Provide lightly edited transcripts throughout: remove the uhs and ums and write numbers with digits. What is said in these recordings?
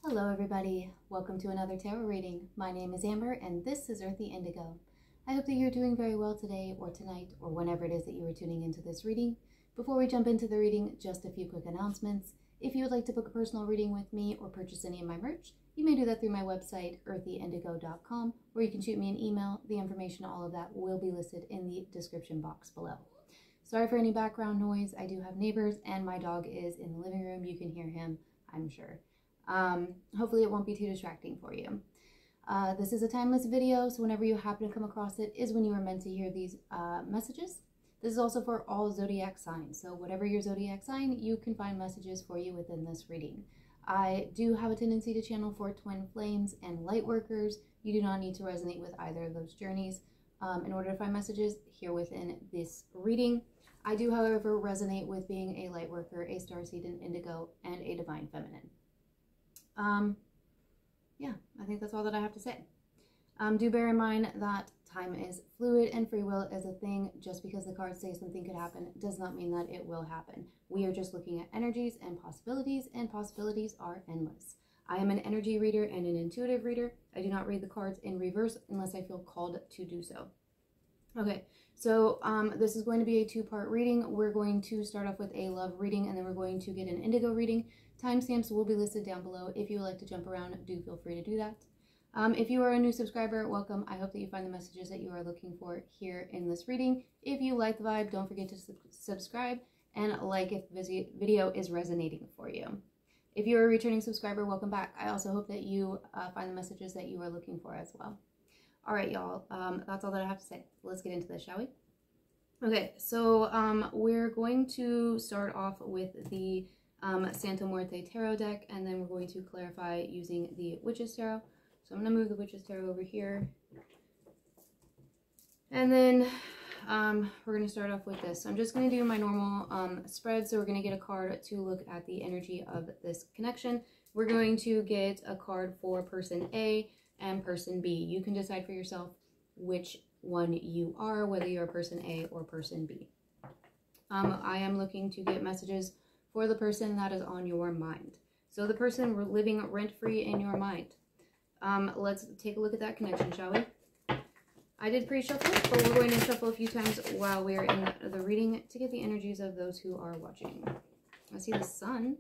Hello everybody, welcome to another tarot reading. My name is Amber and this is Earthy Indigo. I hope that you're doing very well today or tonight or whenever it is that you are tuning into this reading. Before we jump into the reading, just a few quick announcements. If you would like to book a personal reading with me or purchase any of my merch, you may do that through my website, earthyindigo.com, or you can shoot me an email. The information, all of that will be listed in the description box below. Sorry for any background noise. I do have neighbors and my dog is in the living room. You can hear him, I'm sure. Hopefully it won't be too distracting for you. This is a timeless video, so whenever you happen to come across it is when you are meant to hear these messages. This is also for all zodiac signs, so whatever your zodiac sign, you can find messages for you within this reading. I do have a tendency to channel for twin flames and light workers. You do not need to resonate with either of those journeys in order to find messages here within this reading. I do, however, resonate with being a light worker, a starseed, an indigo, and a divine feminine. Yeah, I think that's all that I have to say. Do bear in mind that time is fluid and free will is a thing. Just because the cards say something could happen does not mean that it will happen. We are just looking at energies and possibilities are endless. I am an energy reader and an intuitive reader. I do not read the cards in reverse unless I feel called to do so. Okay, so this is going to be a two-part reading. We're going to start off with a love reading and then we're going to get an indigo reading. Timestamps will be listed down below. If you would like to jump around, do feel free to do that. If you are a new subscriber, welcome. I hope that you find the messages that you are looking for here in this reading. If you like the vibe, don't forget to subscribe and like if the video is resonating for you. If you're a returning subscriber, welcome back. I also hope that you find the messages that you are looking for as well. All right, y'all, that's all that I have to say. Let's get into this, shall we? Okay, so we're going to start off with the Santa Muerte Tarot deck, and then we're going to clarify using the Witch's Tarot. So I'm going to move the Witch's Tarot over here. And then we're going to start off with this. So I'm just going to do my normal spread. So we're going to get a card to look at the energy of this connection. We're going to get a card for person A and person B. You can decide for yourself which one you are, whether you're person A or person B. I am looking to get messages for the person that is on your mind. So the person living rent-free in your mind. Let's take a look at that connection, shall we? I did pre-shuffle, but we're going to shuffle a few times while we're in the reading to get the energies of those who are watching. I see the Sun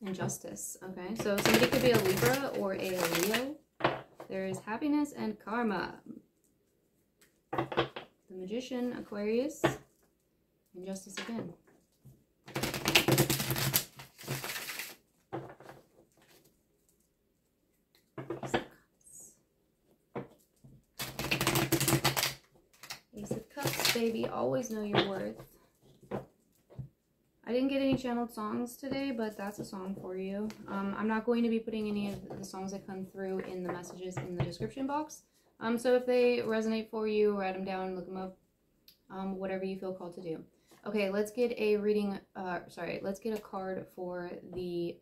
and Justice. Okay, so somebody could be a Libra or a Leo. There is Happiness and Karma. The Magician, Aquarius, and Justice again. Ace of Cups, baby. Always know your worth. I didn't get any channeled songs today, but that's a song for you. I'm not going to be putting any of the songs that come through in the messages in the description box. So if they resonate for you, write them down, look them up, whatever you feel called to do. Okay, let's get a reading, let's get a card for the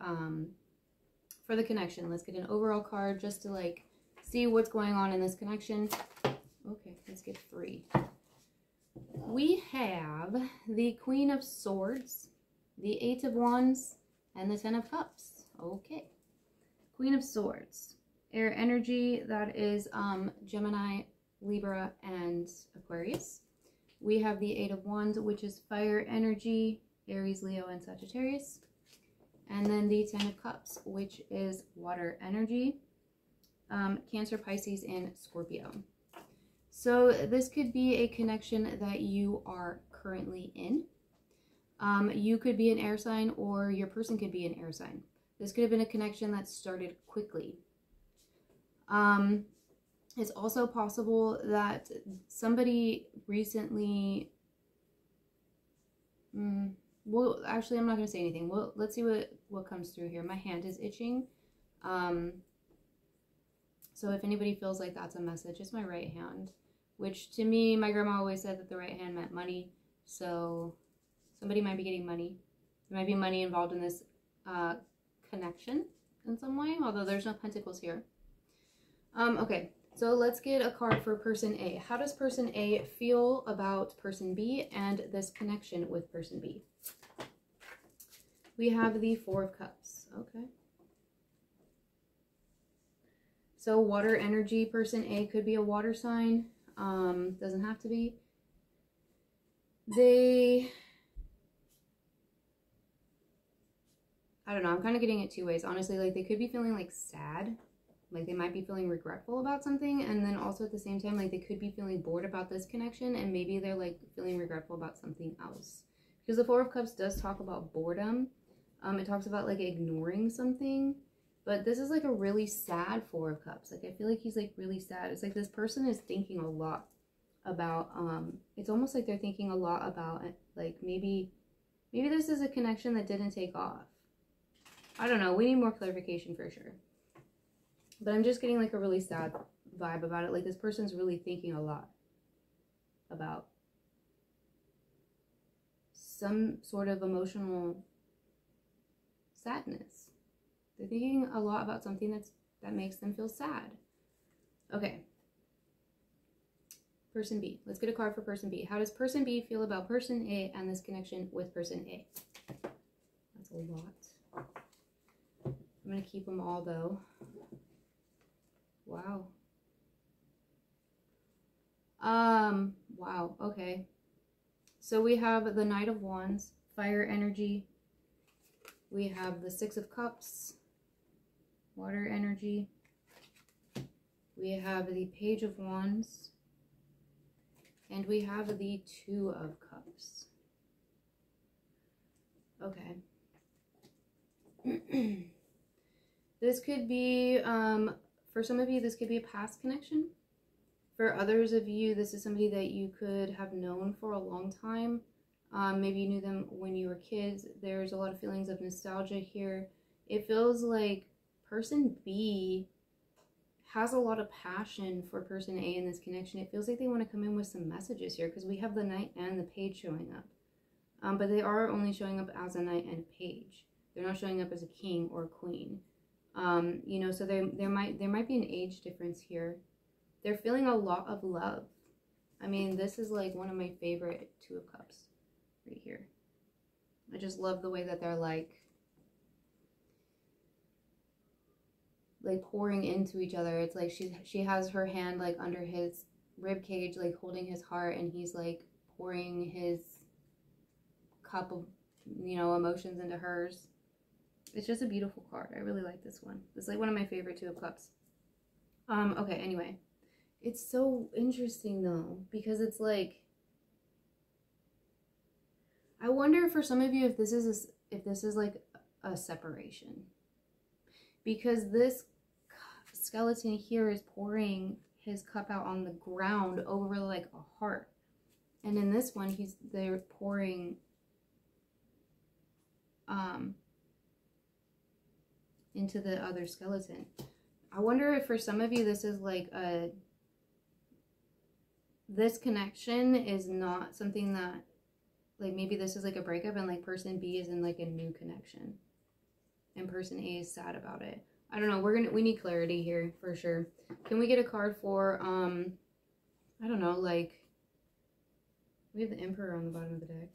connection. Let's get an overall card just to like see what's going on in this connection. Okay, let's get 3. We have the Queen of Swords, the 8 of Wands, and the 10 of Cups. Okay. Queen of Swords. Air energy, that is Gemini, Libra, and Aquarius. We have the 8 of Wands, which is fire energy, Aries, Leo, and Sagittarius. And then the 10 of Cups, which is water energy, Cancer, Pisces, and Scorpio. So this could be a connection that you are currently in. You could be an air sign or your person could be an air sign. This could have been a connection that started quickly. It's also possible that somebody recently, well, actually, I'm not going to say anything. Well, let's see what comes through here. My hand is itching. So if anybody feels like that's a message, it's my right hand. Which to me, my grandma always said that the right hand meant money. So somebody might be getting money. There might be money involved in this connection in some way, although there's no pentacles here. Okay, so let's get a card for person A. How does person A feel about person B and this connection with person B? We have the 4 of Cups. Okay. So water energy, person A could be a water sign. Doesn't have to be. I don't know, I'm kind of getting it two ways, honestly. Like, they could be feeling, like, sad. Like, they might be feeling regretful about something. And then also at the same time, like, they could be feeling bored about this connection. And maybe they're, like, feeling regretful about something else. Because the Four of Cups does talk about boredom. It talks about, like, ignoring something. But this is, like, a really sad Four of Cups. Like, I feel like he's, like, really sad. It's like this person is thinking a lot about, it's almost like they're thinking a lot about, like, maybe this is a connection that didn't take off. I don't know. We need more clarification for sure. But I'm just getting like a really sad vibe about it. Like, this person's really thinking a lot about some sort of emotional sadness. They're thinking a lot about something that makes them feel sad. Okay. Person B. Let's get a card for person B. How does person B feel about person A and this connection with person A? That's a lot. I'm going to keep them all, though. Wow. Wow, okay. So we have the Knight of Wands, fire energy. We have the Six of Cups, water energy. We have the Page of Wands. And we have the Two of Cups. Okay. This could be, for some of you, this could be a past connection. For others of you, this is somebody that you could have known for a long time. Maybe you knew them when you were kids. There's a lot of feelings of nostalgia here. It feels like person B has a lot of passion for person A in this connection. It feels like they want to come in with some messages here because we have the Knight and the Page showing up. But they are only showing up as a Knight and a Page. They're not showing up as a king or a queen. You know, so there might be an age difference here. They're feeling a lot of love. I mean, this is like one of my favorite Two of Cups right here. I just love the way that they're like pouring into each other. It's like she has her hand like under his rib cage, like holding his heart, and he's like pouring his cup of, you know, emotions into hers. It's just a beautiful card. I really like this one. It's like one of my favorite Two of Cups. Okay, anyway. It's so interesting though, because it's like, I wonder for some of you if this is like a separation. Because this skeleton here is pouring his cup out on the ground over like a heart. And in this one, they're pouring into the other skeleton. I wonder if for some of you this is like this connection is not something that, like, maybe this is like a breakup and like person B is in like a new connection and person A is sad about it. I don't know. We need clarity here for sure. Can we get a card for I don't know, like, we have the Emperor on the bottom of the deck.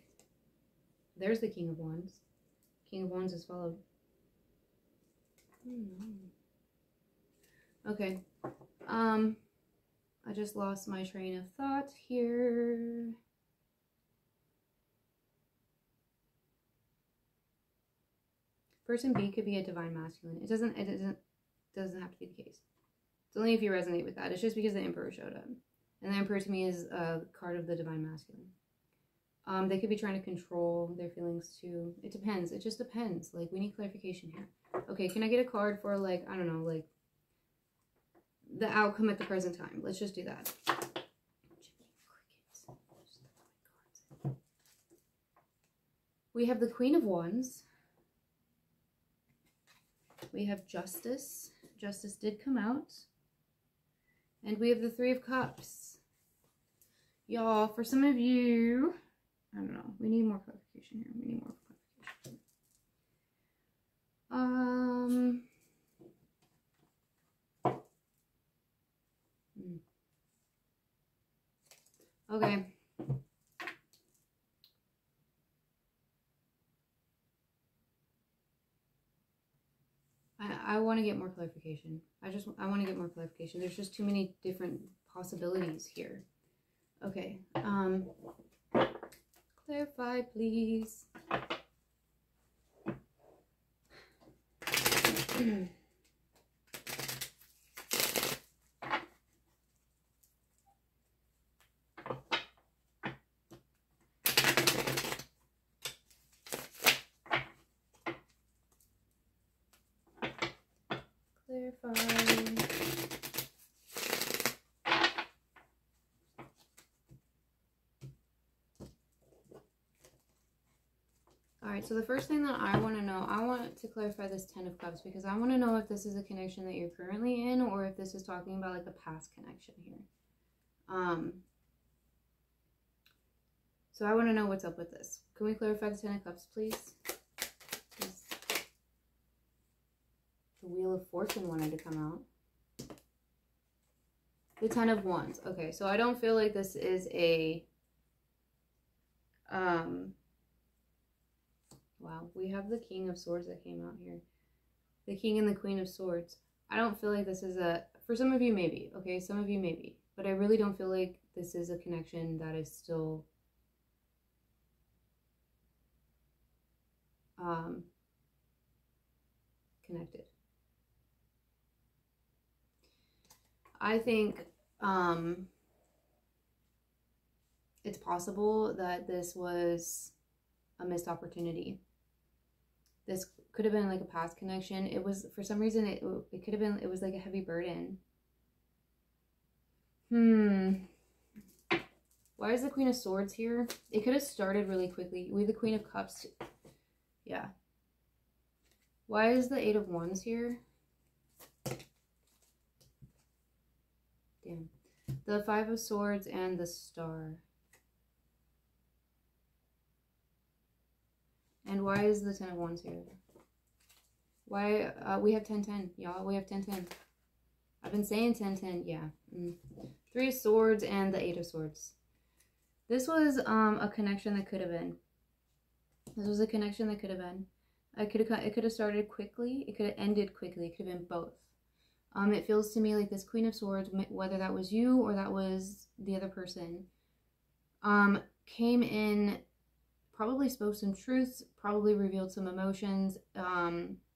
There's the King of Wands. King of Wands is followed. Okay. I just lost my train of thought here. Person B could be a divine masculine. It doesn't have to be the case. It's only if you resonate with that. It's just because the Emperor showed up. And the Emperor to me is a card of the divine masculine. They could be trying to control their feelings too. It depends. It just depends. Like, we need clarification here. Okay, can I get a card for, like, I don't know, like, the outcome at the present time? Let's just do that. We have the Queen of Wands. We have Justice. Justice did come out. And we have the Three of Cups. Y'all, for some of you, I don't know. We need more clarification here. We need more clarification. Okay. I want to get more clarification. I want to get more clarification. There's just too many different possibilities here. Okay. Clarify, please. Alright, so the first thing that I want to know, I want to clarify this 10 of Cups because I want to know if this is a connection that you're currently in or if this is talking about like a past connection here. So I want to know what's up with this. Can we clarify the 10 of Cups, please? The Wheel of Fortune wanted to come out. The 10 of Wands. Okay, so I don't feel like this is a... Wow, we have the King of Swords that came out here. The King and the Queen of Swords. I don't feel like this is a... For some of you, maybe. Okay, some of you, maybe. But I really don't feel like this is a connection that is still... connected. I think it's possible that this was a missed opportunity. This could have been like a past connection. It was, for some reason, it could have been, it was like a heavy burden. Why is the Queen of Swords here? It could have started really quickly. We have the Queen of Cups. Yeah. Why is the Eight of Wands here? Damn. The Five of Swords and the Star. And why is the 10 of Wands here? Why, we have 10-10, y'all. We have 10-10. I've been saying 10-10, yeah. 3 of Swords and the 8 of Swords. This was a connection that could have been. This was a connection that could have been. It could have started quickly. It could have ended quickly. It could have been both. It feels to me like this Queen of Swords, whether that was you or that was the other person, came in, probably spoke some truths, probably revealed some emotions.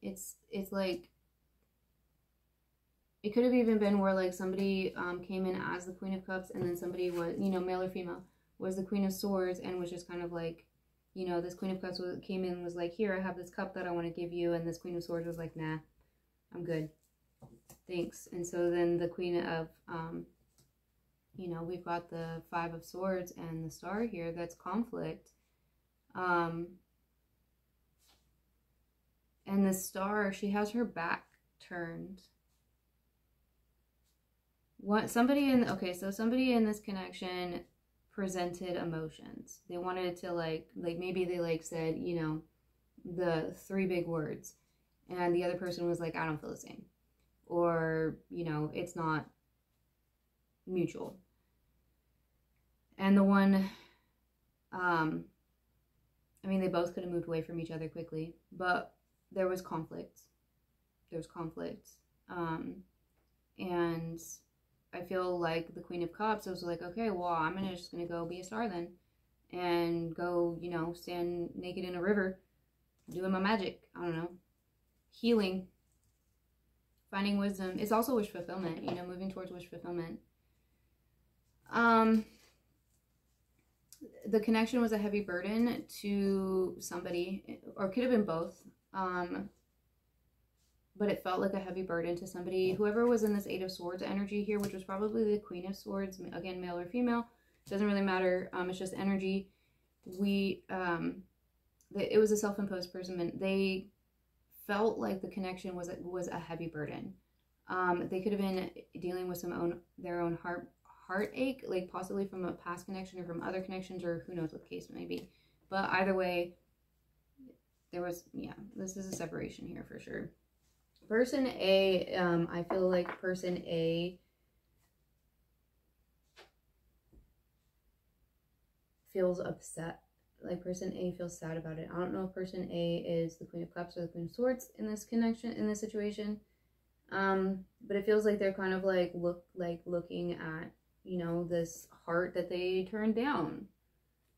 It's like, it could have even been where like somebody came in as the Queen of Cups and then somebody was, you know, male or female, was the Queen of Swords and was just kind of like, you know, this Queen of Cups came in and was like, here, I have this cup that I want to give you. And this Queen of Swords was like, nah, I'm good. Thanks. And so then the Queen of, you know, we've got the Five of Swords and the Star here. That's conflict. And the Star, she has her back turned. Somebody in this connection presented emotions. They wanted to like maybe they like said, you know, the 3 big words, and the other person was like, I don't feel the same, or, you know, it's not mutual. And the one, I mean, they both could have moved away from each other quickly, but there was conflict. There's conflict. And I feel like the Queen of Cups was like, okay, well, I'm just gonna go be a star then, and go, you know, stand naked in a river, doing my magic. I don't know, healing, finding wisdom. It's also wish fulfillment, you know, moving towards wish fulfillment. The connection was a heavy burden to somebody, or it could have been both. But it felt like a heavy burden to somebody. Whoever was in this 8 of Swords energy here, which was probably the Queen of Swords, again, male or female, doesn't really matter. It's just energy. It was a self-imposed person. They felt like the connection was a heavy burden. They could have been dealing with their own heartache, like possibly from a past connection or from other connections, or who knows what the case may be. But either way, there was, yeah, this is a separation here for sure. Person A, I feel like person A feels upset. like person A feels sad about it. I don't know if person A is the Queen of Cups or the Queen of Swords in this connection, in this situation. But it feels like they're kind of like looking at, you know, this heart that they turned down,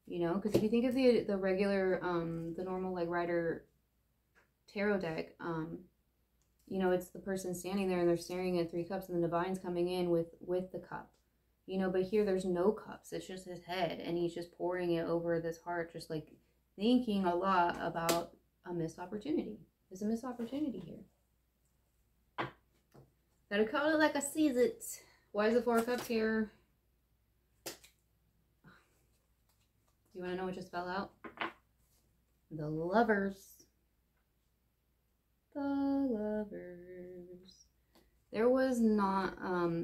you know, because if you think of the regular, the normal like Rider tarot deck, you know, it's the person standing there and they're staring at 3 cups and the Divine's coming in with the cup, you know, but here there's no cups. It's just his head and he's just pouring it over this heart, just like thinking a lot about a missed opportunity. There's a missed opportunity here. Gotta call it like I sees it. Why is the 4 of Cups here? Do you want to know what just fell out? The Lovers. The Lovers. There was not,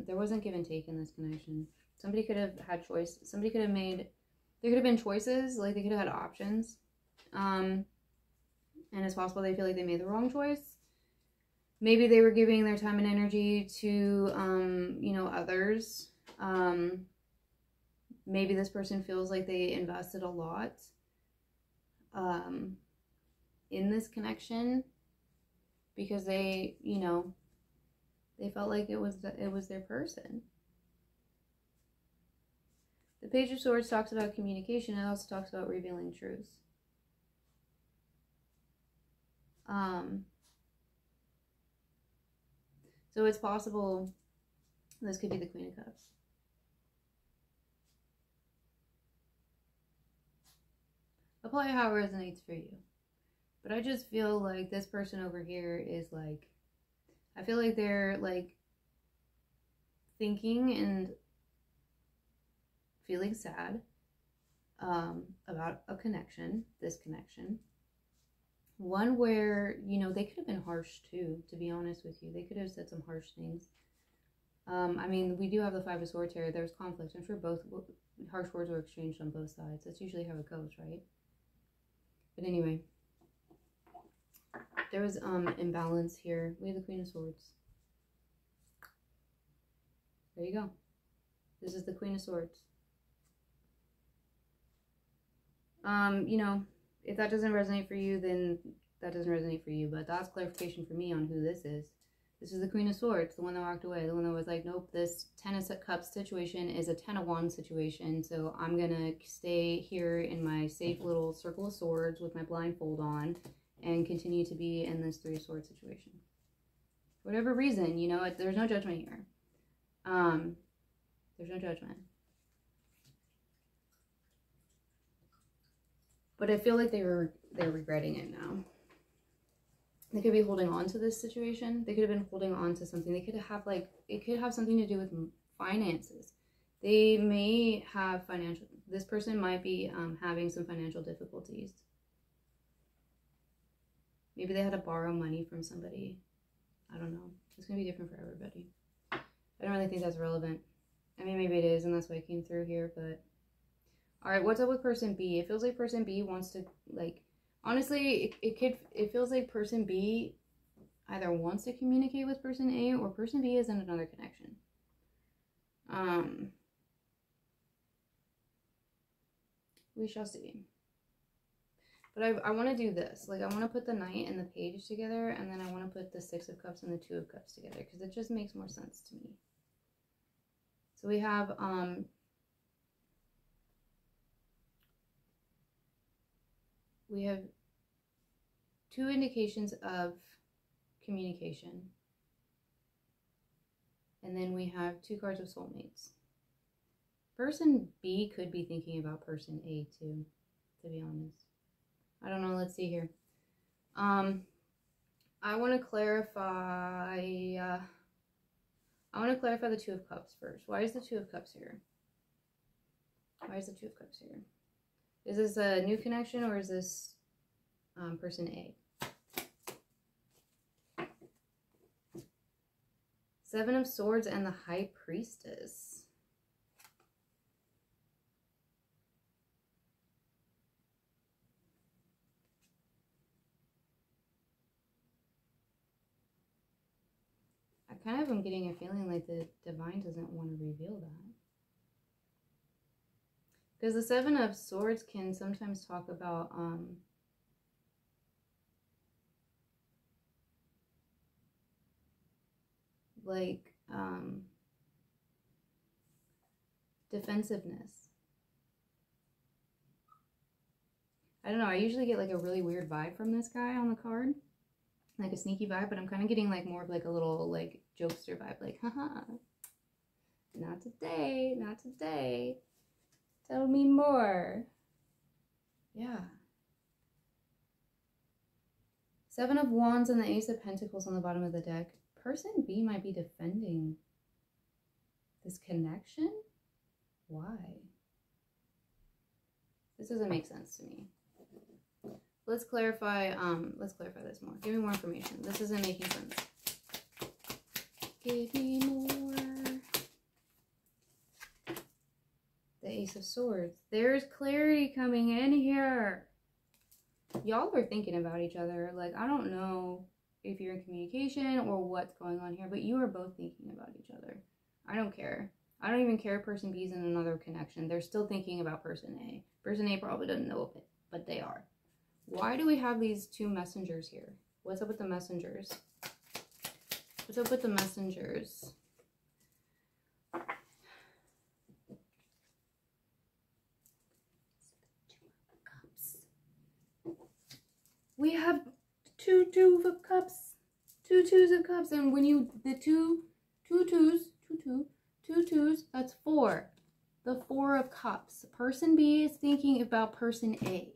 there wasn't give and take in this connection. Somebody could have had choice. Somebody could have made, there could have been choices. Like they could have had options. And it's possible they feel like they made the wrong choice. Maybe they were giving their time and energy to, you know, others. Maybe this person feels like they invested a lot in this connection because they, you know, they felt like it was their person. The Page of Swords talks about communication. It also talks about revealing truths. So it's possible this could be the Queen of Cups. Apply how it resonates for you. But I just feel like this person over here is like, I feel like they're like thinking and feeling sad about a connection, this connection. One where, you know, they could have been harsh too, to be honest with you. They could have said some harsh things. I mean, we do have the 5 of Swords here. There's conflict. I'm sure both harsh words were exchanged on both sides. That's usually how it goes, right? But anyway, there was imbalance here. We have the Queen of Swords. There you go. This is the Queen of Swords. You know, if that doesn't resonate for you, then that doesn't resonate for you. But that's clarification for me on who this is. This is the Queen of Swords, the one that walked away. The one that was like, nope, this 10 of Cups situation is a 10 of Wands situation. So I'm going to stay here in my safe little circle of swords with my blindfold on and continue to be in this 3 of Swords situation. For whatever reason, you know, there's no judgment here. There's no judgment. But I feel like they're regretting it now. They could be holding on to this situation. They could have been holding on to something. They could have like, it could have something to do with finances. They may have financial, this person might be having some financial difficulties. Maybe they had to borrow money from somebody. I don't know. It's going to be different for everybody. I don't really think that's relevant. I mean, maybe it is, and that's why I came through here, but... Alright, what's up with person B? It feels like person B wants to, like... Honestly, it feels like person B either wants to communicate with person A, or person B is in another connection. We shall see. But I want to do this. Like, I want to put the Knight and the Page together, and then I want to put the 6 of Cups and the 2 of Cups together, because it just makes more sense to me. So we have, we have 2 indications of communication. And then we have 2 cards of soulmates. Person B could be thinking about person A too, to be honest. I don't know, let's see here. I want to clarify, the 2 of Cups first. Why is the 2 of Cups here? Why is the 2 of Cups here? Is this a new connection, or is this person A? 7 of Swords and the High Priestess. I kind of am getting a feeling like the Divine doesn't want to reveal that. Because the Seven of Swords can sometimes talk about like defensiveness. I don't know, I usually get like a really weird vibe from this guy on the card. Like a sneaky vibe, but I'm kind of getting like more of like a little like jokester vibe. Like, haha, not today, not today. Tell me more. Yeah. Seven of Wands and the Ace of Pentacles on the bottom of the deck. Person B might be defending this connection. Why? This doesn't make sense to me. Let's clarify this more. Give me more information. This isn't making sense. Give me more. The Ace of Swords. There's clarity coming in here. Y'all are thinking about each other. Like, I don't know if you're in communication or what's going on here, but you are both thinking about each other. I don't care. I don't even care if person B is in another connection. They're still thinking about person A. Person A probably doesn't know it, but they are. Why do we have these two messengers here? What's up with the messengers? What's up with the messengers? We have two twos of cups. Two twos of cups. And when you, two twos, that's four. The Four of Cups. Person B is thinking about person A.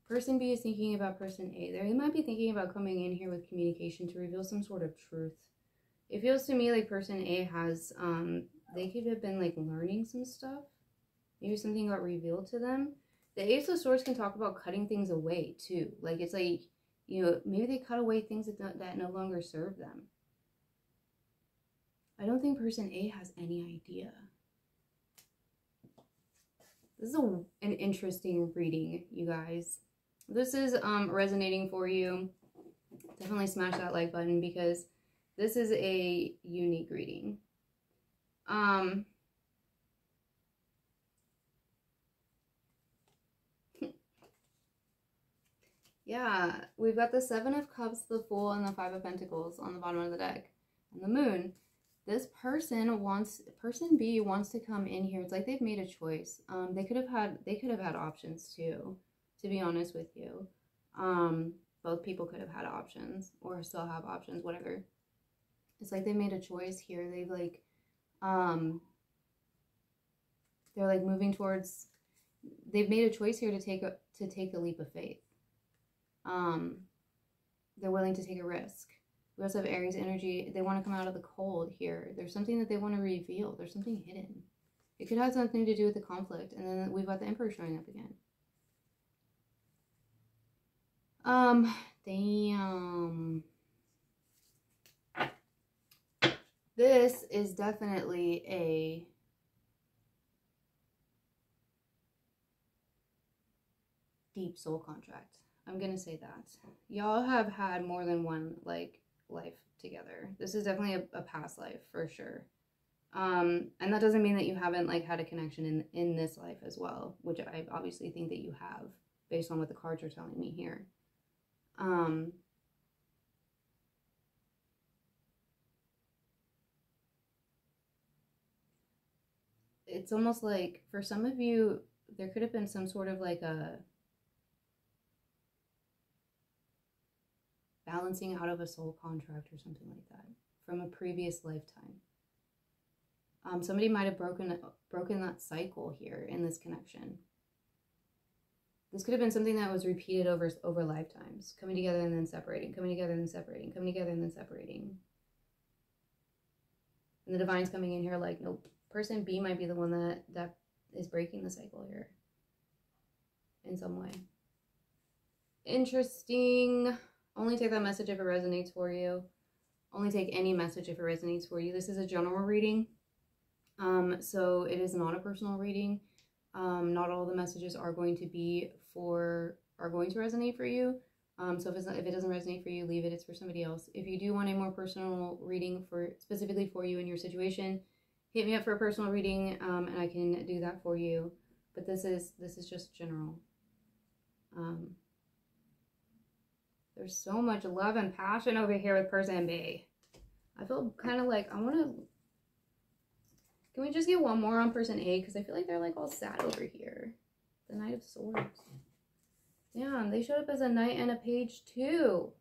Person B is thinking about person A. They might be thinking about coming in here with communication to reveal some sort of truth. It feels to me like person A has, they could have been like learning some stuff. Maybe something got revealed to them. The Ace of Swords can talk about cutting things away too. Like it's like, you know, maybe they cut away things that no longer serve them. I don't think person A has any idea. This is an interesting reading, you guys. This is resonating for you. Definitely smash that like button because this is a unique reading. Yeah, we've got the Seven of Cups, the Fool, and the Five of Pentacles on the bottom of the deck. And the Moon. This person B wants to come in here. It's like they've made a choice. They could have had options too, to be honest with you. Both people could have had options or still have options, whatever. It's like they made a choice here. They've like, they're like moving towards, they've made a choice here to take a leap of faith. They're willing to take a risk. We also have Aries energy. They want to come out of the cold here. There's something that they want to reveal. There's something hidden. It could have something to do with the conflict. And then we've got the Emperor showing up again. Damn. This is definitely a deep soul contract. I'm gonna say that. Y'all have had more than one, like, life together. This is definitely a past life, for sure. And that doesn't mean that you haven't, like, had a connection in this life as well, which I obviously think that you have, based on what the cards are telling me here. It's almost like, for some of you, there could have been some sort of, like, a balancing out of a soul contract or something like that from a previous lifetime. Somebody might have broken that cycle here in this connection. This could have been something that was repeated over lifetimes, coming together and then separating, coming together and then separating, coming together and then separating. And the Divine's coming in here like, nope, person B might be the one that is breaking the cycle here in some way. Interesting. Only take that message if it resonates for you. Only take any message if it resonates for you. This is a general reading. So it is not a personal reading. Not all the messages are going to resonate for you. So if it doesn't resonate for you, leave it. It's for somebody else. If you do want a more personal reading specifically for you and your situation, hit me up for a personal reading, and I can do that for you. but this is just general. There's so much love and passion over here with person B. I feel kind of like I want to. Can we just get one more on person A? Because I feel like they're like all sad over here. The Knight of Swords. Damn, they showed up as a knight and a page too.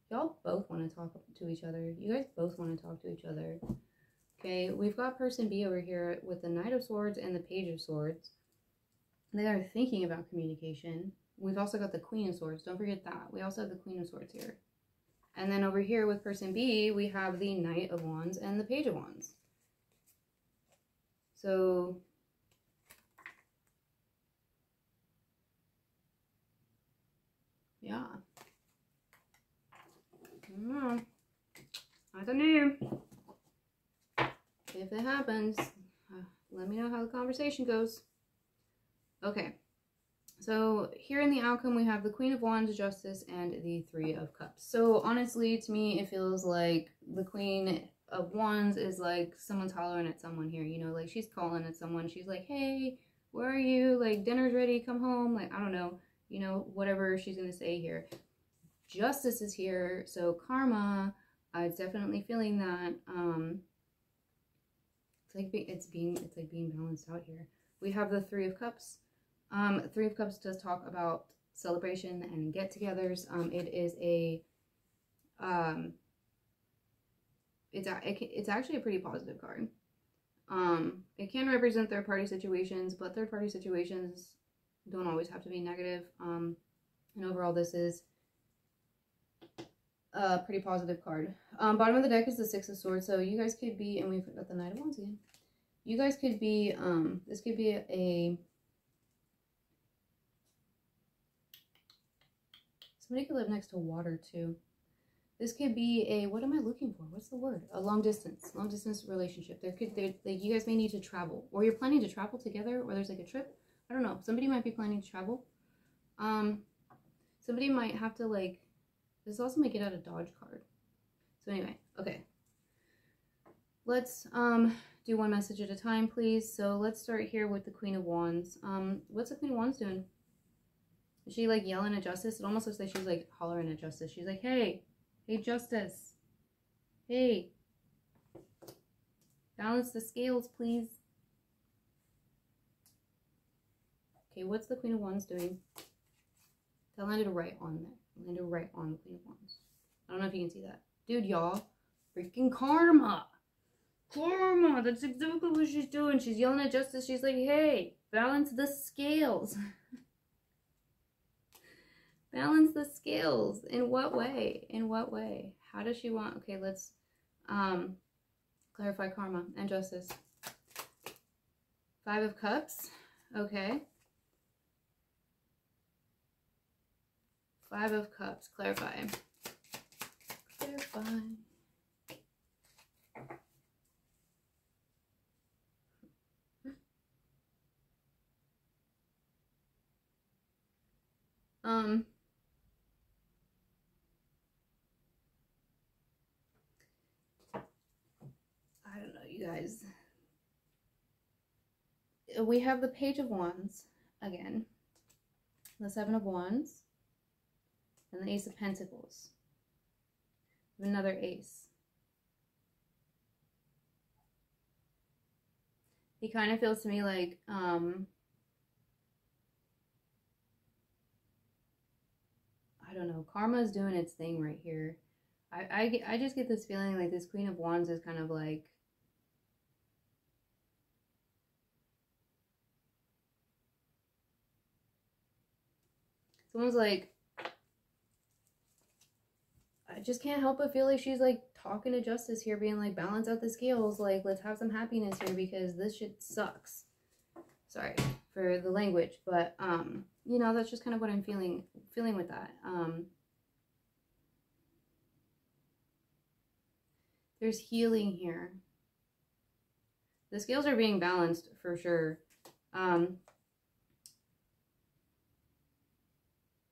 Y'all both want to talk to each other. You guys both want to talk to each other. Okay, we've got person B over here with the Knight of Swords and the Page of Swords. They are thinking about communication. We've also got the Queen of Swords. Don't forget that. We also have the Queen of Swords here. And then over here with person B, we have the Knight of Wands and the Page of Wands. So, yeah. I don't know. If it happens, let me know how the conversation goes. Okay. So here in the outcome, we have the Queen of Wands, Justice, and the Three of Cups. So honestly, to me, it feels like the Queen of Wands is like someone's hollering at someone here, you know, like she's calling at someone. She's like, hey, where are you? Like, dinner's ready, come home. Like, I don't know, you know, whatever she's going to say here. Justice is here. So karma, it's definitely feeling that, it's like being balanced out here. We have the Three of Cups. Three of Cups does talk about celebration and get-togethers. It is a, it's actually a pretty positive card. It can represent third-party situations, but third-party situations don't always have to be negative. And overall, this is a pretty positive card. Bottom of the deck is the Six of Swords, so you guys could be, and we've got the Knight of Wands again. You guys could be, this could be a somebody could live next to water too. This could be a, what am I looking for? What's the word? A long distance relationship. Like you guys may need to travel, or you're planning to travel together, or there's like a trip. I don't know. Somebody might be planning to travel. Somebody might have to like, this also might get out a dodge card. So anyway, okay. Let's do one message at a time, please. So let's start here with the Queen of Wands. What's the Queen of Wands doing? Is she like yelling at Justice? It almost looks like she's like hollering at Justice. She's like, hey, hey, Justice. Hey. Balance the scales, please. Okay, what's the Queen of Wands doing? That landed right on there. Landed right on the Queen of Wands. I don't know if you can see that. Dude, y'all. Freaking karma. Karma. That's exactly what she's doing. She's yelling at Justice. She's like, hey, balance the scales. Balance the scales. In what way? In what way? How does she want? Okay, let's clarify karma and justice. Five of Cups. Okay. Five of Cups. Clarify. Clarify. I don't know, you guys. We have the Page of Wands again, the Seven of Wands, and the Ace of Pentacles. Another ace. He kind of feels to me like, I don't know, karma is doing its thing right here. I just get this feeling like this Queen of Wands is kind of like, someone's like, I just can't help but feel like she's like talking to Justice here, being like, balance out the scales, like let's have some happiness here because this shit sucks. Sorry for the language, but you know, that's just kind of what I'm feeling with that. There's healing here. The scales are being balanced for sure.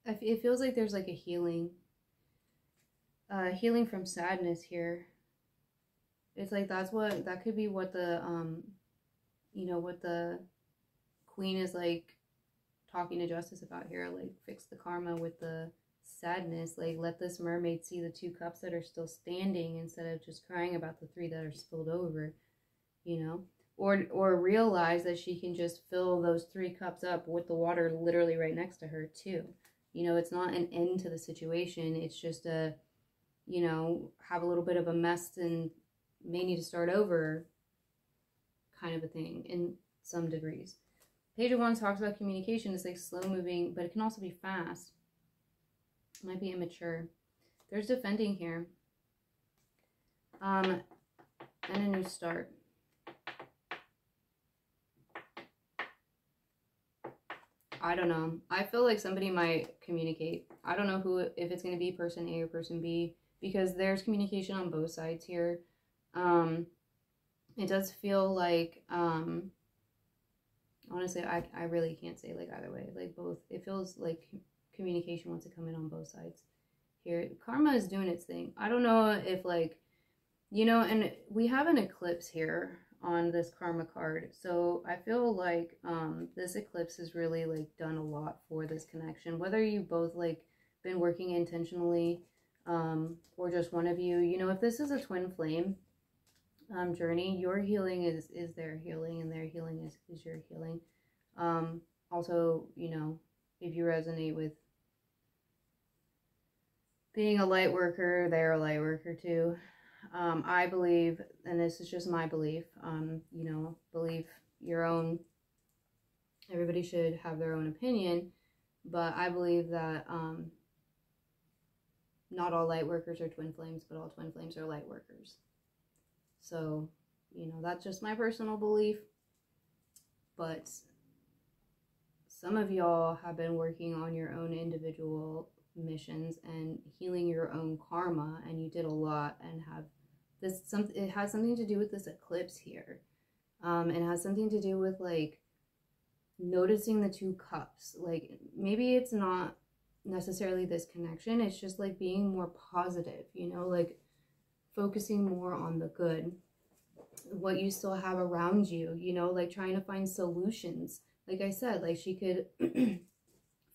It feels like there's like a healing. Healing from sadness here. It's like that could be what the, you know, what the Queen is like talking to Justice about here, like fix the karma with the sadness, like let this mermaid see the 2 cups that are still standing instead of just crying about the 3 that are spilled over, you know, or realize that she can just fill those 3 cups up with the water literally right next to her too. You know, it's not an end to the situation, it's just a, you know, have a little bit of a mess and may need to start over kind of a thing in some degrees. Page of Wands talks about communication. It's like slow moving, but it can also be fast. It might be immature. There's defending here. And a new start. I don't know. I feel like somebody might communicate. I don't know who, if it's going to be person A or person B, because there's communication on both sides here. It does feel like, honestly, I really can't say like either way, like both. It feels like communication wants to come in on both sides here. Karma is doing its thing. I don't know if like, you know, and we have an eclipse here on this karma card. So I feel like this eclipse has really like done a lot for this connection, whether you both like been working intentionally or just one of you, you know, if this is a twin flame journey, your healing is their healing and their healing is your healing. Also, you know, if you resonate with being a light worker, they're a light worker too. I believe, and this is just my belief, you know, believe your own, everybody should have their own opinion, but I believe that not all light workers are twin flames, but all twin flames are light workers. So, you know, that's just my personal belief, but some of y'all have been working on your own individual missions and healing your own karma, and you did a lot and have this, it has something to do with this eclipse here. It has something to do with like noticing the 2 cups. Like maybe it's not necessarily this connection, it's just like being more positive, you know, like focusing more on the good, what you still have around you, you know, like trying to find solutions. Like I said, like she could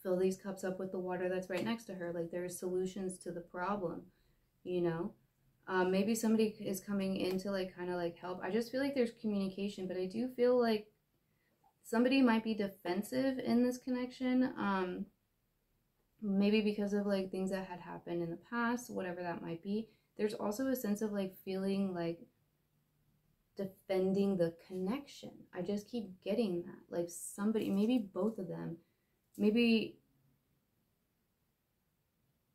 fill these cups up with the water that's right next to her. Like there's solutions to the problem, you know. Maybe somebody is coming in to like kind of like help. I just feel like there's communication, but I do feel like somebody might be defensive in this connection. Maybe because of like things that had happened in the past, whatever that might be. There's also a sense of like feeling like defending the connection. I just keep getting that. Like somebody, maybe both of them, maybe,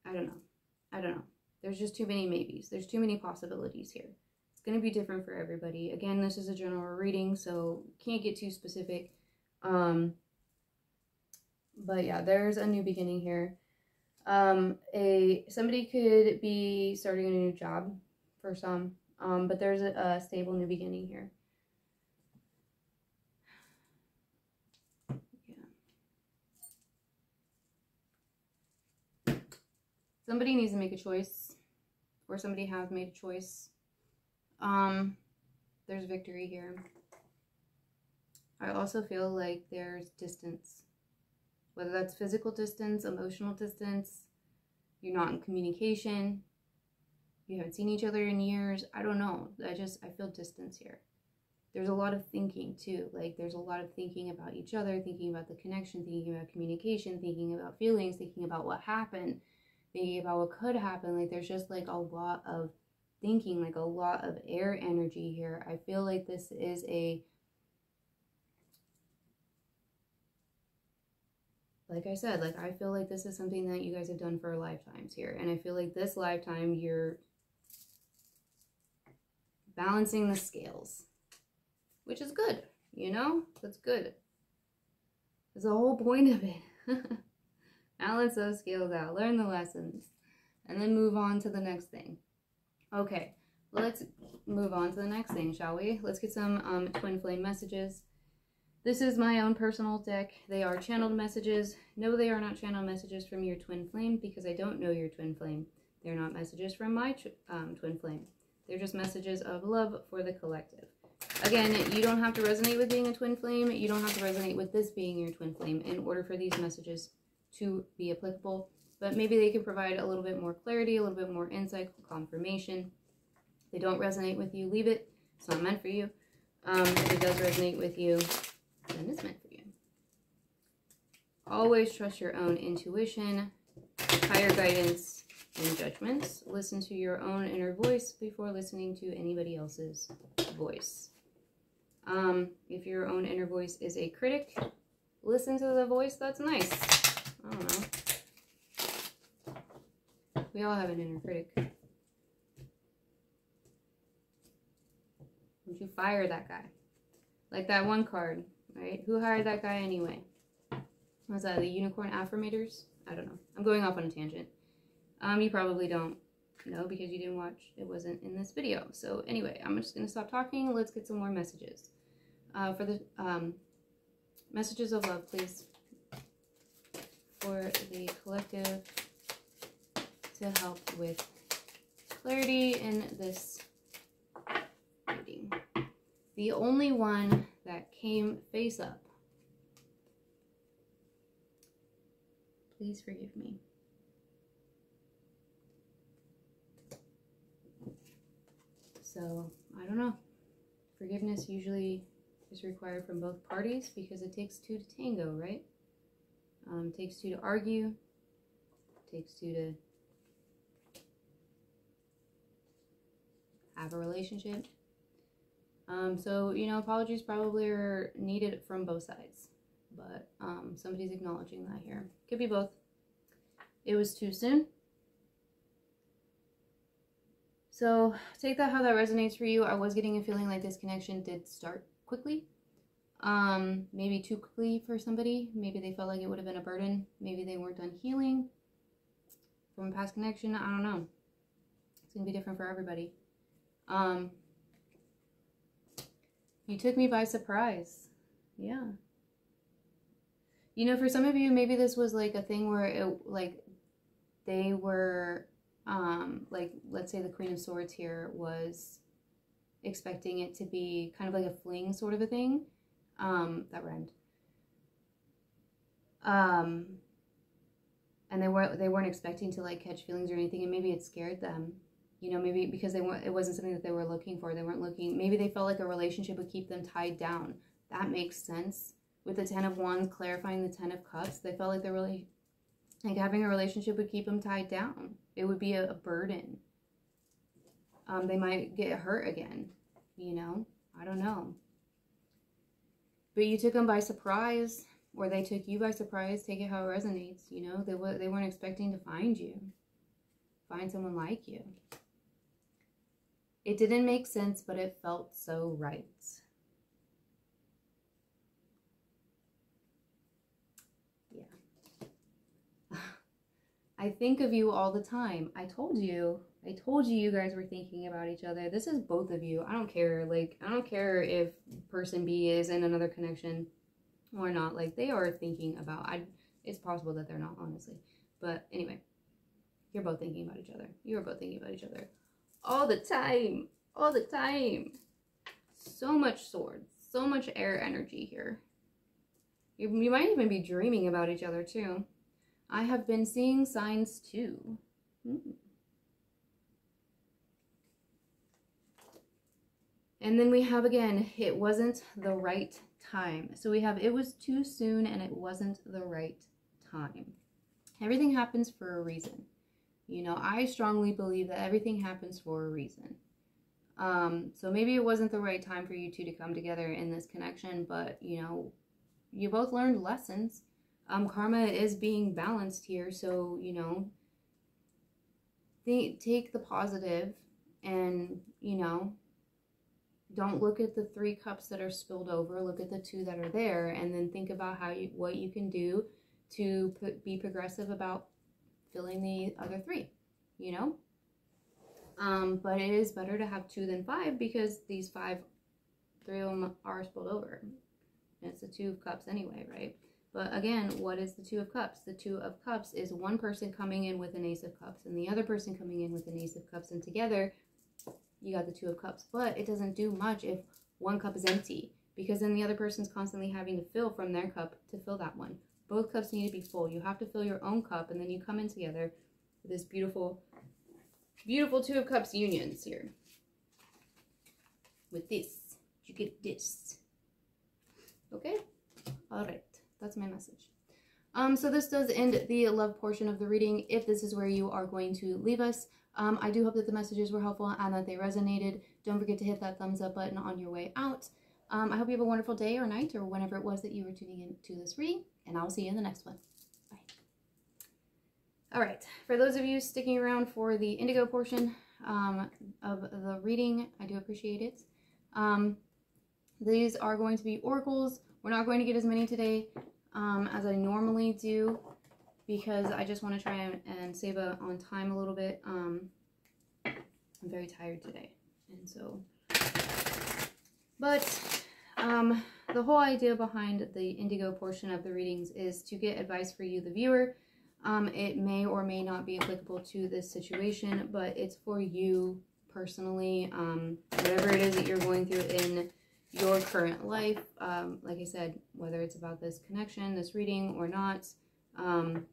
I don't know. There's just too many maybes. There's too many possibilities here. It's going to be different for everybody. Again, this is a general reading, so can't get too specific. But yeah, there's a new beginning here. Somebody could be starting a new job for some, but there's a stable new beginning here. Yeah. Somebody needs to make a choice, or somebody has made a choice. There's victory here. I also feel like there's distance. Whether that's physical distance, emotional distance, you're not in communication, you haven't seen each other in years, I don't know. I feel distance here. There's a lot of thinking too. Like there's a lot of thinking about each other, thinking about the connection, thinking about communication, thinking about feelings, thinking about what happened, thinking about what could happen. Like there's just like a lot of thinking, like a lot of air energy here. I feel like this is like I said, like I feel like this is something that you guys have done for lifetimes here. And I feel like this lifetime you're balancing the scales, which is good, you know? That's good. That's the whole point of it. Balance those scales out, learn the lessons, and then move on to the next thing. Okay, let's move on to the next thing, shall we? Let's get some twin flame messages. This is my own personal deck. They are channeled messages. No, they are not channeled messages from your twin flame because I don't know your twin flame. They're not messages from my twin flame. They're just messages of love for the collective. Again, you don't have to resonate with being a twin flame. You don't have to resonate with this being your twin flame in order for these messages to be applicable. But maybe they can provide a little bit more clarity, a little bit more insight, confirmation. If they don't resonate with you, leave it. It's not meant for you. If it does resonate with you, then it's meant for you. Always trust your own intuition, higher guidance, and judgments. Listen to your own inner voice before listening to anybody else's voice. If your own inner voice is a critic, listen to the voice that's nice. I don't know. We all have an inner critic. Would you fire that guy? Like that one card, right? Who hired that guy anyway? Was that the unicorn affirmators? I don't know. I'm going off on a tangent. You probably don't know because you didn't watch. It wasn't in this video. So anyway, I'm just going to stop talking. Let's get some more messages. For the messages of love, please. For the collective to help with clarity in this reading. The only one that came face up. Please forgive me. So, I don't know. Forgiveness usually is required from both parties because it takes two to tango, right? It takes two to argue. It takes two to have a relationship. So, you know, apologies probably are needed from both sides. But somebody's acknowledging that here. Could be both. It was too soon. So take that how that resonates for you. I was getting a feeling like this connection did start quickly. Maybe too quickly for somebody. Maybe they felt like it would have been a burden. Maybe they weren't done healing from a past connection. I don't know. It's going to be different for everybody. You took me by surprise. Yeah. You know, for some of you, maybe this was like a thing where it, like, they were, like, let's say the Queen of Swords here was expecting it to be kind of like a fling sort of a thing. That rhymed. And they weren't expecting to, like, catch feelings or anything, and maybe it scared them. You know, maybe because it wasn't something that they were looking for. They weren't looking, maybe they felt like a relationship would keep them tied down. That makes sense. With the 10 of Wands clarifying the 10 of Cups, they felt like they're really, like, having a relationship would keep them tied down. It would be a burden. They might get hurt again, you know? I don't know. But you took them by surprise, or they took you by surprise. Take it how it resonates, you know? They weren't expecting to find you. Find someone like you. It didn't make sense, but it felt so right. I think of you all the time. I told you you guys were thinking about each other. This is both of you. I don't care. Like, I don't care if person B is in another connection or not. Like, they are thinking about, it's possible that they're not, honestly. But anyway, you're both thinking about each other. You are both thinking about each other. All the time. All the time. So much swords. So much air energy here. You might even be dreaming about each other, too. I have been seeing signs too. And then we have again, it wasn't the right time. So we have, it was too soon and it wasn't the right time. Everything happens for a reason. You know, I strongly believe that everything happens for a reason. So maybe it wasn't the right time for you two to come together in this connection, but you know, you both learned lessons. Karma is being balanced here, so, you know, take the positive and, you know, don't look at the 3 cups that are spilled over. Look at the 2 that are there, and then think about what you can do to be progressive about filling the other 3, you know? But it is better to have 2 than 5 because these 3 of them are spilled over. And it's the 2 of Cups anyway, right? But again, what is the 2 of Cups? The 2 of Cups is one person coming in with an Ace of Cups and the other person coming in with an Ace of Cups, and together you got the 2 of Cups. But it doesn't do much if one cup is empty, because then the other person's constantly having to fill from their cup to fill that one. Both cups need to be full. You have to fill your own cup, and then you come in together with this beautiful, beautiful Two of Cups unions here. With this, you get this. Okay? All right. That's my message. So this does end the love portion of the reading. If this is where you are going to leave us, I do hope that the messages were helpful and that they resonated. Don't forget to hit that thumbs up button on your way out. I hope you have a wonderful day or night or whenever it was that you were tuning in to this reading, and I'll see you in the next one. Bye. All right. For those of you sticking around for the indigo portion of the reading, I do appreciate it. These are going to be oracles. We're not going to get as many today as I normally do, because I just want to try and save on time a little bit. I'm very tired today, and so, but the whole idea behind the indigo portion of the readings is to get advice for you, the viewer. It may or may not be applicable to this situation, but it's for you personally, whatever it is that you're going through in your current life. Like I said, whether it's about this connection, this reading, or not, and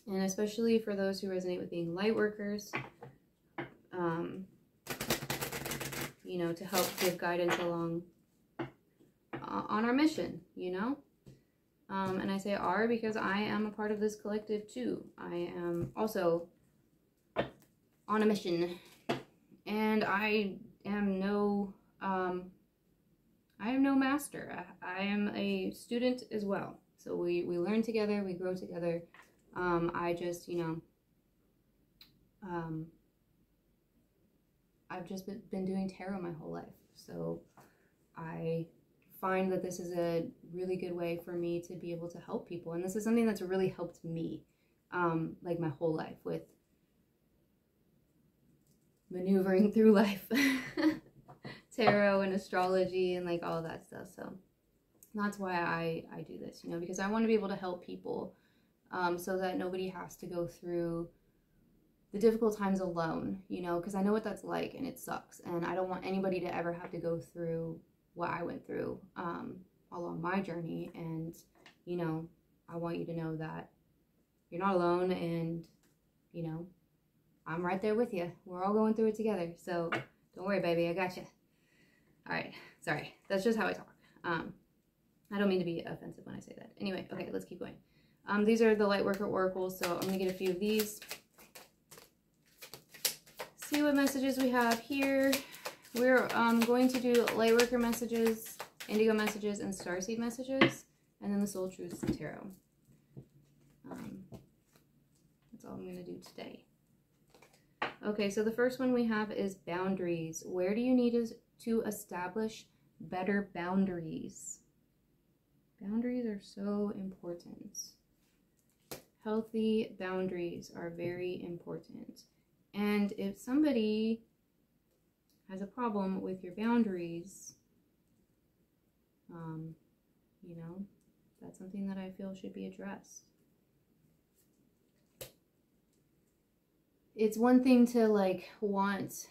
especially for those who resonate with being light workers, you know, to help give guidance along on our mission, you know. And I say our because I am a part of this collective too. I am also on a mission, and I am no master. I am a student as well. So we learn together, we grow together. I just, you know, I've just been doing tarot my whole life. So I find that this is a really good way for me to be able to help people. And this is something that's really helped me, like my whole life, with maneuvering through life. Tarot and astrology and like all of that stuff. So that's why I do this, you know, because I want to be able to help people, so that nobody has to go through the difficult times alone, you know, because I know what that's like and it sucks, and I don't want anybody to ever have to go through what I went through along my journey. And you know, I want you to know that you're not alone, and you know, I'm right there with you. We're all going through it together, so don't worry, baby, I got you. All right, sorry, that's just how I talk. I don't mean to be offensive when I say that. Anyway, okay, let's keep going. These are the Lightworker oracles, so I'm gonna get a few of these. See what messages we have here. We're going to do Lightworker messages, Indigo messages, and Starseed messages, and then the Soul Truths Tarot. That's all I'm gonna do today. Okay, so the first one we have is boundaries. Where do you need to establish better boundaries? Boundaries are so important. Healthy boundaries are very important. And if somebody has a problem with your boundaries, you know, that's something that I feel should be addressed. It's one thing to like want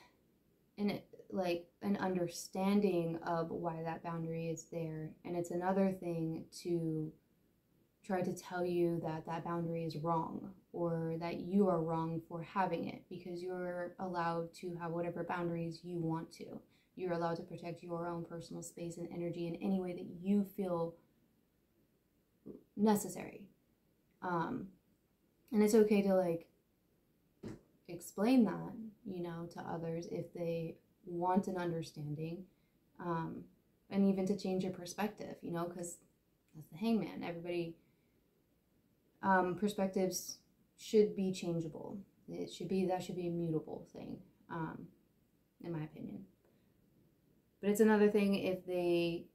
an understanding of why that boundary is there, and it's another thing to try to tell you that that boundary is wrong, or that you are wrong for having it, because you're allowed to have whatever boundaries you want to. You're allowed to protect your own personal space and energy in any way that you feel necessary. And it's okay to like explain that, you know, to others if they want an understanding, and even to change your perspective, you know, because that's the hangman. Everybody, perspectives should be changeable. That should be a mutable thing, in my opinion. But it's another thing if they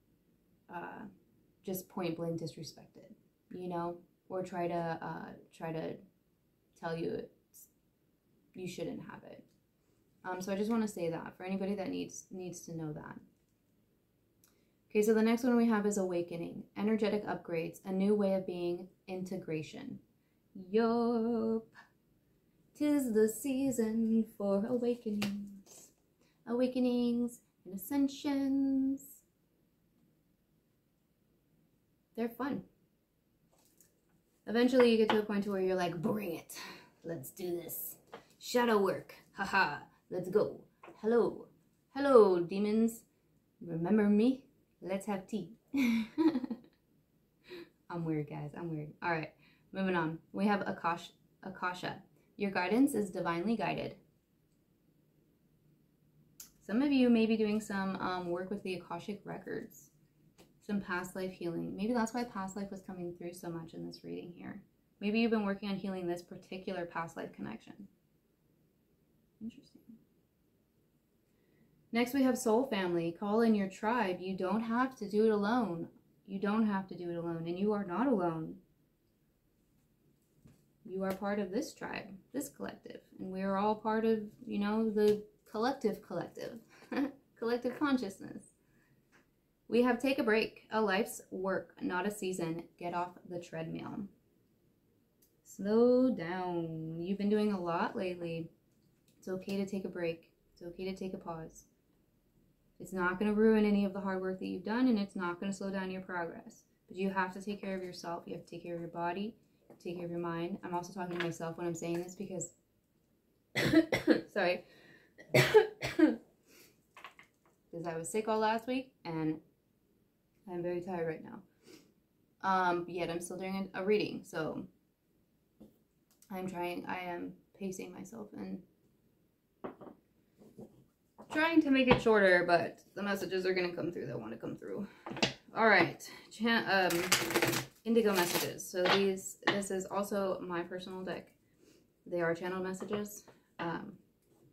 just point blank disrespect it, you know, or try to tell you you shouldn't have it. So I just want to say that for anybody that needs to know that. Okay, so the next one we have is awakening, energetic upgrades, a new way of being, integration. Yup, 'tis the season for awakenings, awakenings, and ascensions. They're fun. Eventually you get to a point where you're like, bring it. Let's do this. Shadow work. Haha. Let's go. Hello. Hello, demons. Remember me? Let's have tea. I'm weird, guys. I'm weird. All right. Moving on. We have Akasha. Your guidance is divinely guided. Some of you may be doing some work with the Akashic records. Some past life healing. Maybe that's why past life was coming through so much in this reading here. Maybe you've been working on healing this particular past life connection. Interesting. Next we have soul family. Call in your tribe. You don't have to do it alone. You don't have to do it alone, and you are not alone. You are part of this tribe, this collective, and we are all part of, you know, the collective, collective consciousness. We have take a break, a life's work, not a season. Get off the treadmill. Slow down. You've been doing a lot lately. It's okay to take a break. It's okay to take a pause. It's not going to ruin any of the hard work that you've done, and it's not going to slow down your progress. But you have to take care of yourself. You have to take care of your body. Take care of your mind. I'm also talking to myself when I'm saying this because, sorry, because I was sick all last week, and I'm very tired right now. Yet I'm still doing a reading, so I am pacing myself and trying to make it shorter, but the messages are going to come through that want to come through. All right, indigo messages. So this is also my personal deck. They are channel messages.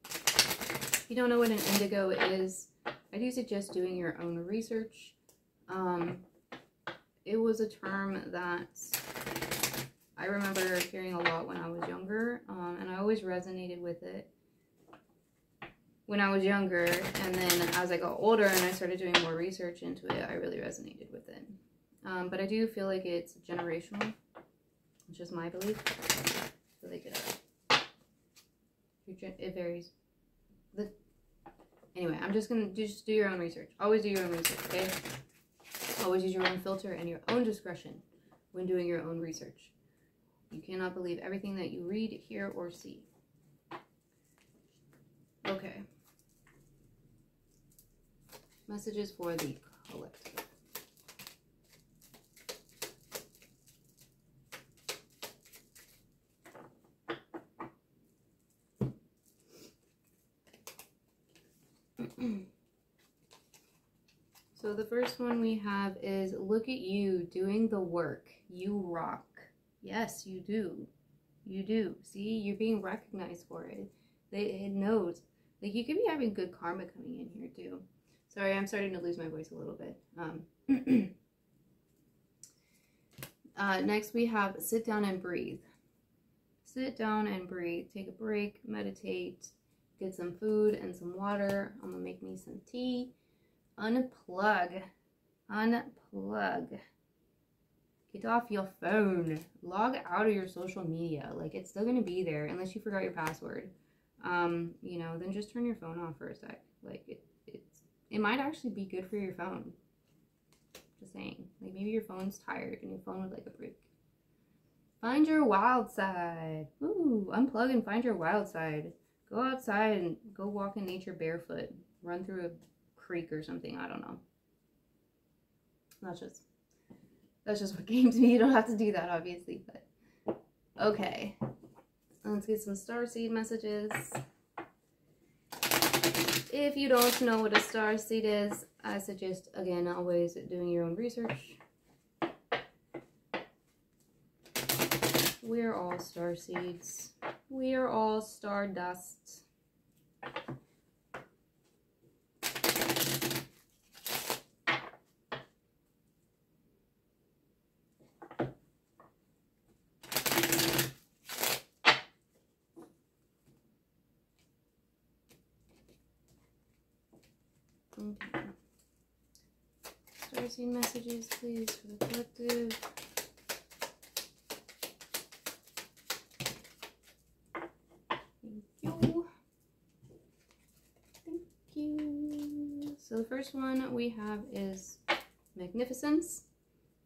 If you don't know what an indigo is, I do suggest doing your own research. It was a term that I remember hearing a lot when I was younger, and I always resonated with it when I was younger, and then as I got older and I started doing more research into it, I really resonated with it. But I do feel like it's generational. It's just my belief. I feel like it varies. Anyway, I'm just going to do your own research. Always do your own research, okay? Always use your own filter and your own discretion when doing your own research. You cannot believe everything that you read, hear, or see. Okay. Messages for the collective. So the first one we have is, look at you doing the work. You rock. Yes, you do. You do. See, you're being recognized for it. It knows. Like, you could be having good karma coming in here too. Sorry, I'm starting to lose my voice a little bit. Next we have sit down and breathe. Sit down and breathe. Take a break, meditate, get some food and some water. I'm gonna make me some tea. Unplug. Unplug. Get off your phone. Log out of your social media. Like, it's still gonna be there unless you forgot your password. You know, then just turn your phone off for a sec. Like, it might actually be good for your phone. Just saying. Like, maybe your phone's tired and your phone would like a break. Find your wild side. Ooh, unplug and find your wild side. Go outside and go walk in nature barefoot. Run through a creek or something. I don't know. That's just what came to me. You don't have to do that, obviously, but okay. Let's get some starseed messages. If you don't know what a starseed is, I suggest, again, always doing your own research. We're all starseeds. We are all stardust. Okay. Starseed messages, please, for the collective. Thank you. Thank you. So the first one we have is magnificence.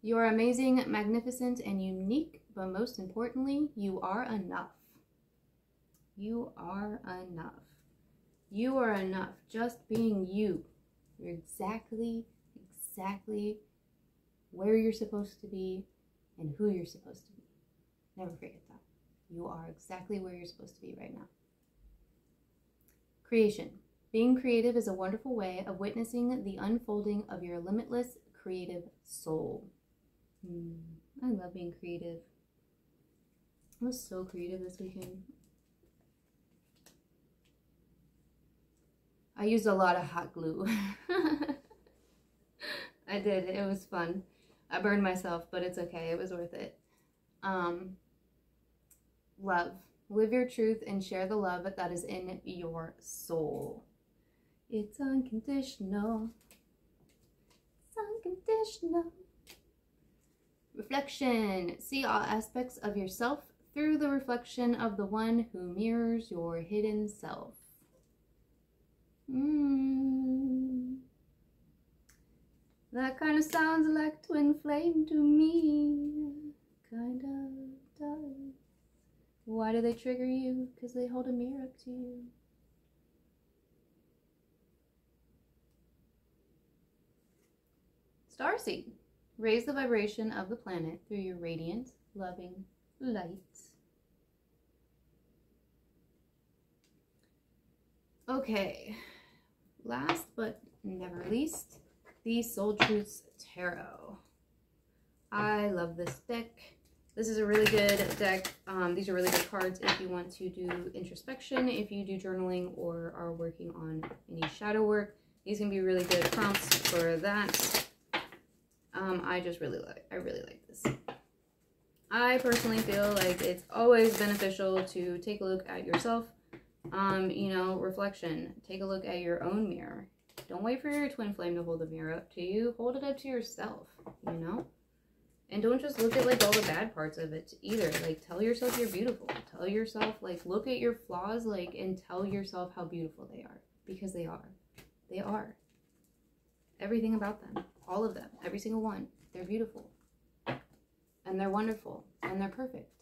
You are amazing, magnificent, and unique, but most importantly, you are enough. You are enough. You are enough. Just being you. You're exactly where you're supposed to be and who you're supposed to be. Never forget that. You are exactly where you're supposed to be right now. Creation. Being creative is a wonderful way of witnessing the unfolding of your limitless creative soul. I love being creative. I was so creative this weekend. I used a lot of hot glue. I did. It was fun. I burned myself, but it's okay. It was worth it. Love. Live your truth and share the love that is in your soul. It's unconditional. It's unconditional. Reflection. See all aspects of yourself through the reflection of the one who mirrors your hidden self. That kind of sounds like twin flame to me. Kind of does. Why do they trigger you? Because they hold a mirror up to you. Starseed. Raise the vibration of the planet through your radiant, loving light. Okay. Last but never least, the Soul Truths Tarot. I love this deck. This is a really good deck. These are really good cards if you want to do introspection, if you do journaling or are working on any shadow work. These can be really good prompts for that. I really like this. I personally feel like it's always beneficial to take a look at yourself. You know, reflection. Take a look at your own mirror. Don't wait for your twin flame to hold the mirror up to you. Hold it up to yourself, you know? And don't just look at, like, all the bad parts of it either. Like, tell yourself you're beautiful. Tell yourself, like, look at your flaws, like, and tell yourself how beautiful they are. Because they are. They are. Everything about them. All of them. Every single one. They're beautiful. And they're wonderful. And they're perfect.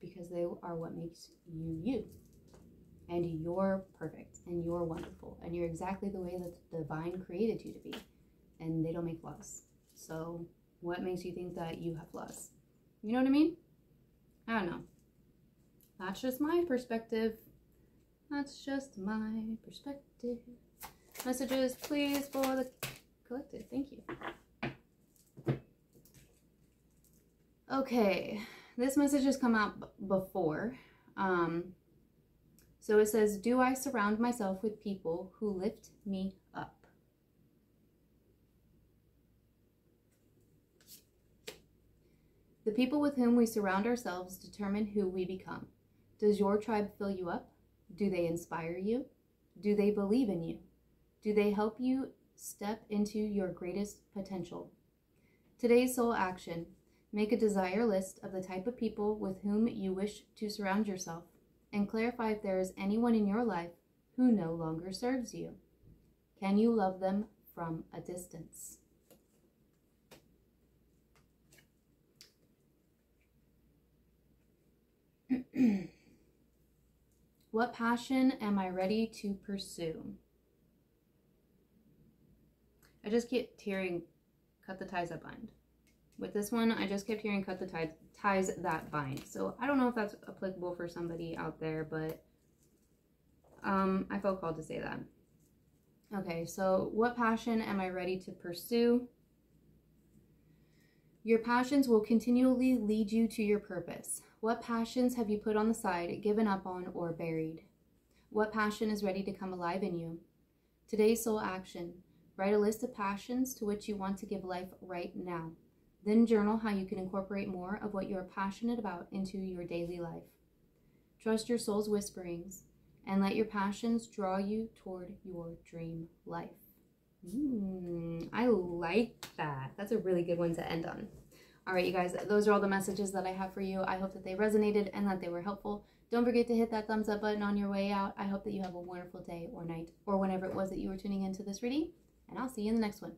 Because they are what makes you you. And you're perfect. And you're wonderful. And you're exactly the way that the divine created you to be. And they don't make flaws. So what makes you think that you have flaws? You know what I mean? I don't know. That's just my perspective. That's just my perspective. Messages, please, for the collective. Thank you. Okay. This message has come out before. So it says, do I surround myself with people who lift me up? The people with whom we surround ourselves determine who we become. Does your tribe fill you up? Do they inspire you? Do they believe in you? Do they help you step into your greatest potential? Today's soul action. Make a desire list of the type of people with whom you wish to surround yourself and clarify if there is anyone in your life who no longer serves you. Can you love them from a distance? What passion am I ready to pursue? I just kept hearing cut the ties that bind. With this one, I just kept hearing cut the ties that bind. So I don't know if that's applicable for somebody out there, but I felt called to say that. Okay, so what passion am I ready to pursue? Your passions will continually lead you to your purpose. What passions have you put on the side, given up on, or buried? What passion is ready to come alive in you? Today's soul action. Write a list of passions to which you want to give life right now. Then journal how you can incorporate more of what you are passionate about into your daily life. Trust your soul's whisperings and let your passions draw you toward your dream life. I like that. That's a really good one to end on. All right, you guys, those are all the messages that I have for you. I hope that they resonated and that they were helpful. Don't forget to hit that thumbs up button on your way out. I hope that you have a wonderful day or night or whenever it was that you were tuning into this reading. and I'll see you in the next one.